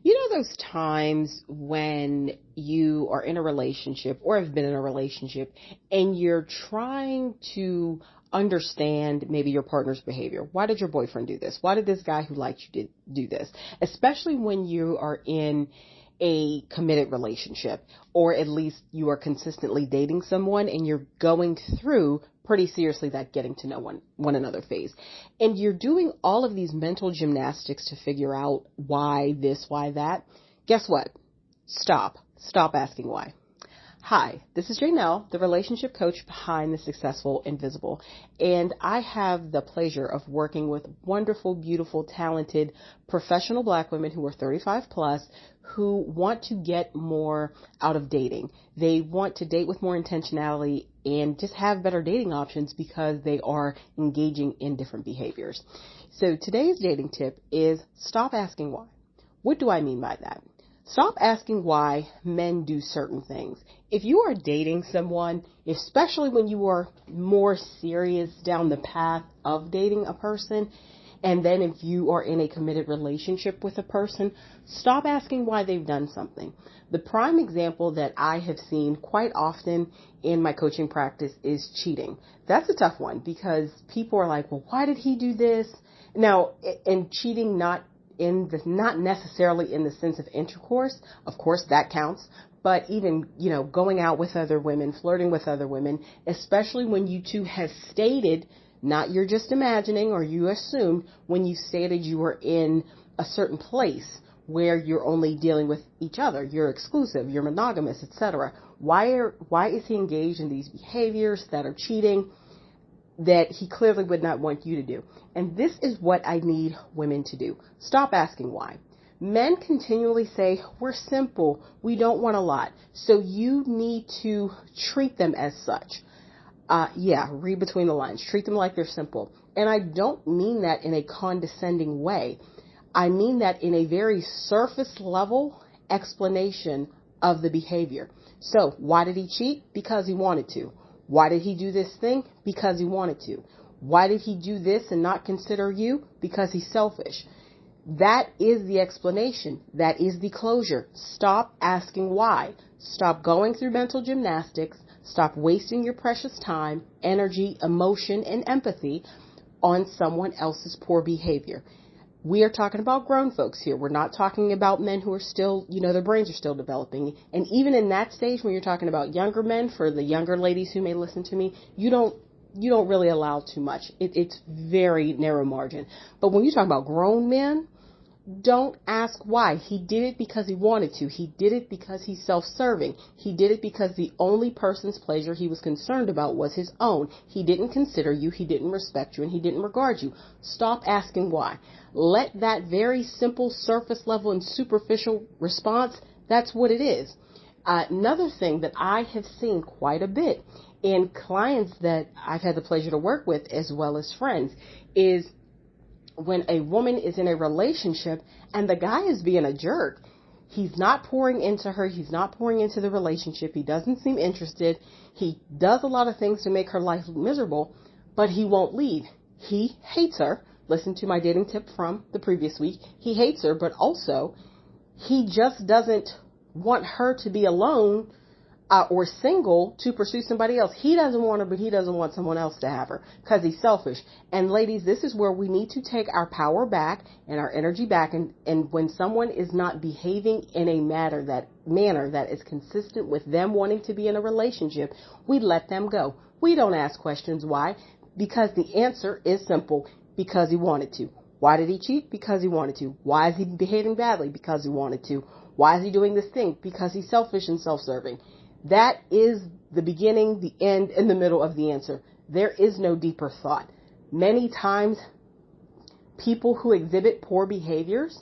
You know those times when you are in a relationship or have been in a relationship and you're trying to understand maybe your partner's behavior. Why did your boyfriend do this? Why did this guy who liked you do this? Especially when you are in a committed relationship, or at least you are consistently dating someone and you're going through pretty seriously that getting to know one another phase. And you're doing all of these mental gymnastics to figure out why this, why that. Guess what? Stop. Stop asking why. Hi, this is Janelle, the relationship coach behind the Successful Invisible, and I have the pleasure of working with wonderful, beautiful, talented, professional Black women who are 35 plus who want to get more out of dating. They want to date with more intentionality and just have better dating options because they are engaging in different behaviors. So today's dating tip is stop asking why. What do I mean by that? Stop asking why men do certain things. If you are dating someone, especially when you are more serious down the path of dating a person, and then if you are in a committed relationship with a person, stop asking why they've done something. The prime example that I have seen quite often in my coaching practice is cheating. That's a tough one because people are like, well, why did he do this? Now, and cheating not necessarily in the sense of intercourse. Of course, that counts. But even, going out with other women, flirting with other women, especially when you two have stated, not you're just imagining or you assumed, when you stated you were in a certain place where you're only dealing with each other, you're exclusive, you're monogamous, etc. Why is he engaged in these behaviors that are cheating that he clearly would not want you to do? And this is what I need women to do. Stop asking why. Men continually say, we're simple, we don't want a lot, so you need to treat them as such. Read between the lines. Treat them like they're simple. And I don't mean that in a condescending way. I mean that in a very surface level explanation of the behavior. So, why did he cheat? Because he wanted to. Why did he do this thing? Because he wanted to. Why did he do this and not consider you? Because he's selfish. That is the explanation. That is the closure. Stop asking why. Stop going through mental gymnastics. Stop wasting your precious time, energy, emotion, and empathy on someone else's poor behavior. We are talking about grown folks here. We're not talking about men who are still, their brains are still developing. And even in that stage, when you're talking about younger men, for the younger ladies who may listen to me, you don't really allow too much. It's very narrow margin. But when you talk about grown men, don't ask why. He did it because he wanted to. He did it because he's self-serving. He did it because the only person's pleasure he was concerned about was his own. He didn't consider you, he didn't respect you, and he didn't regard you. Stop asking why. Let that very simple surface level and superficial response, that's what it is. Another thing that I have seen quite a bit in clients that I've had the pleasure to work with as well as friends is when a woman is in a relationship and the guy is being a jerk. He's not pouring into her. He's not pouring into the relationship. He doesn't seem interested. He does a lot of things to make her life miserable, but he won't leave. He hates her. Listen to my dating tip from the previous week. He hates her, but also he just doesn't want her to be alone or single to pursue somebody else. He doesn't want her, but he doesn't want someone else to have her because he's selfish. And ladies, this is where we need to take our power back and our energy back. And when someone is not behaving in a manner that is consistent with them wanting to be in a relationship, we let them go. We don't ask questions why, because the answer is simple: because he wanted to. Why did he cheat? Because he wanted to. Why is he behaving badly? Because he wanted to. Why is he doing this thing? Because he's selfish and self-serving. That is the beginning, the end, and the middle of the answer. There is no deeper thought. Many times, people who exhibit poor behaviors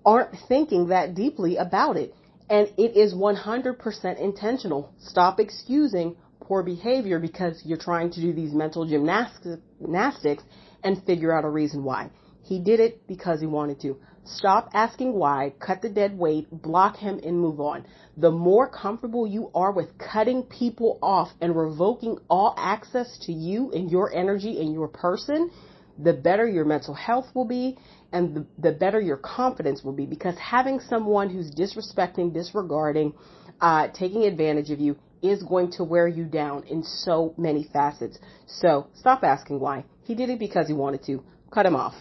aren't thinking that deeply about it. And it is 100% intentional. Stop excusing poor behavior because you're trying to do these mental gymnastics and figure out a reason why. He did it because he wanted to. Stop asking why, cut the dead weight, block him, and move on. The more comfortable you are with cutting people off and revoking all access to you and your energy and your person, the better your mental health will be, and the better your confidence will be, because having someone who's disrespecting, disregarding, taking advantage of you is going to wear you down in so many facets. So stop asking why. He did it because he wanted to. Cut him off.